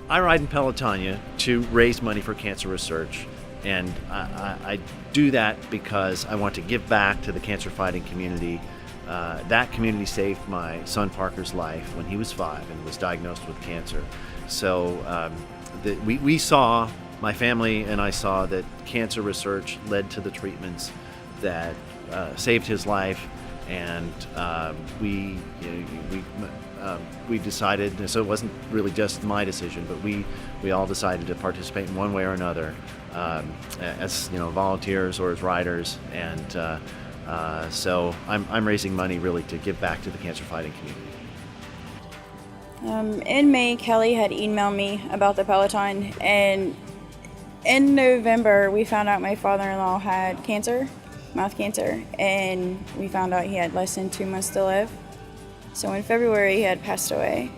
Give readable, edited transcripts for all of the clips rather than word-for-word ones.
I ride in Pelotonia to raise money for cancer research, and I do that because I want to give back to the cancer fighting community. That community saved my son Parker's life when he was 5 and was diagnosed with cancer. So we saw, my family and I saw that cancer research led to the treatments that saved his life, and we decided, so it wasn't really just my decision, but we all decided to participate in one way or another, as volunteers or as riders, and so I'm raising money really to give back to the cancer fighting community. In May, Kelly had emailed me about the Peloton, and in November we found out my father-in-law had cancer, mouth cancer, and we found out he had less than 2 months to live. So in February he had passed away.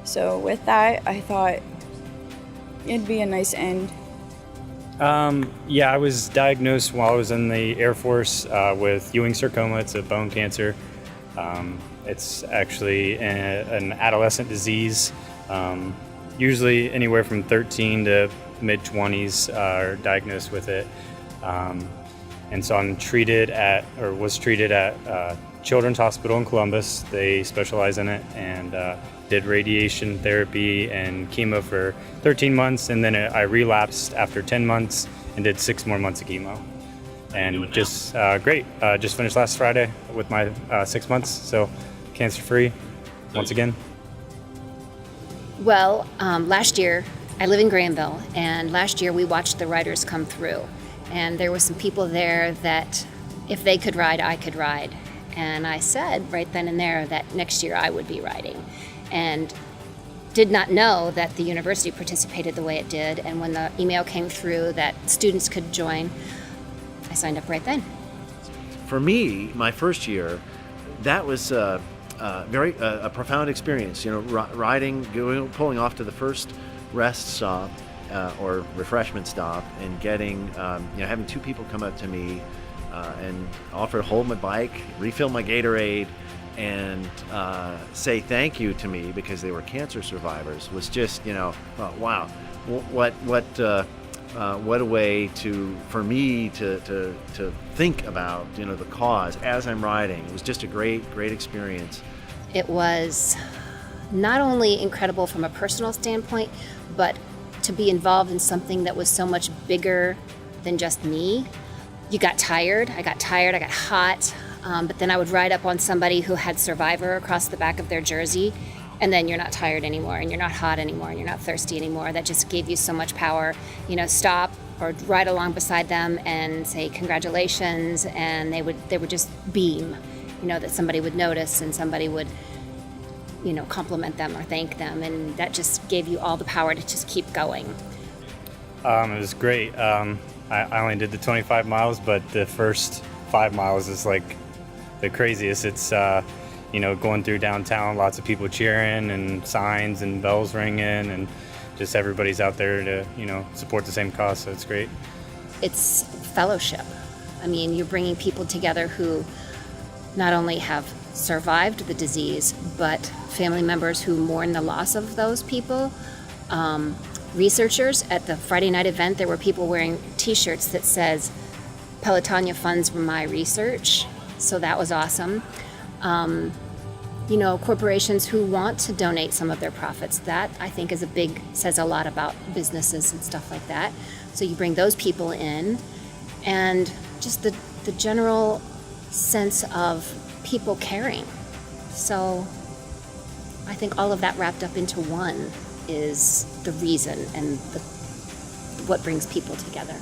So with that, I thought it'd be a nice end. Yeah, I was diagnosed while I was in the Air Force with Ewing sarcoma. It's a bone cancer. It's actually an adolescent disease. Usually anywhere from 13 to mid-20s are diagnosed with it. And so I'm was treated at Children's Hospital in Columbus. They specialize in it, and did radiation therapy and chemo for 13 months, and then I relapsed after 10 months and did 6 more months of chemo. And just great. Just finished last Friday with my 6 months, so cancer-free once again. Well, last year, I live in Granville, and last year we watched the riders come through. And there were some people there that if they could ride, I could ride. And I said right then and there that next year I would be riding. And did not know that the university participated the way it did. And when the email came through that students could join, I signed up right then. For me, my first year, that was a profound experience. Riding, pulling off to the first rest stop or refreshment stop, and getting, having 2 people come up to me and offer to hold my bike, refill my Gatorade, and say thank you to me because they were cancer survivors was just, wow, what a way for me to think about, the cause as I'm riding. It was just a great experience. It was not only incredible from a personal standpoint, but to be involved in something that was so much bigger than just me. I got tired, I got hot, but then I would ride up on somebody who had Survivor across the back of their jersey, and then you're not tired anymore, and you're not hot anymore, and you're not thirsty anymore. That just gave you so much power. Stop or ride along beside them and say congratulations, and they would just beam, that somebody would notice and somebody would, compliment them or thank them, and that just gave you all the power to just keep going. It was great. I only did the 25 miles, but the first 5 miles is like the craziest. It's, going through downtown, lots of people cheering and signs and bells ringing, and just everybody's out there to, support the same cause, so it's great. It's fellowship. I mean, you're bringing people together who not only have survived the disease, but family members who mourn the loss of those people. Researchers at the Friday night event, there were people wearing t-shirts that says Pelotonia funds my research, so that was awesome. Corporations who want to donate some of their profits, that I think says a lot about businesses and stuff like that. So you bring those people in, and just the general sense of people caring. So I think all of that wrapped up into one is the reason and what brings people together.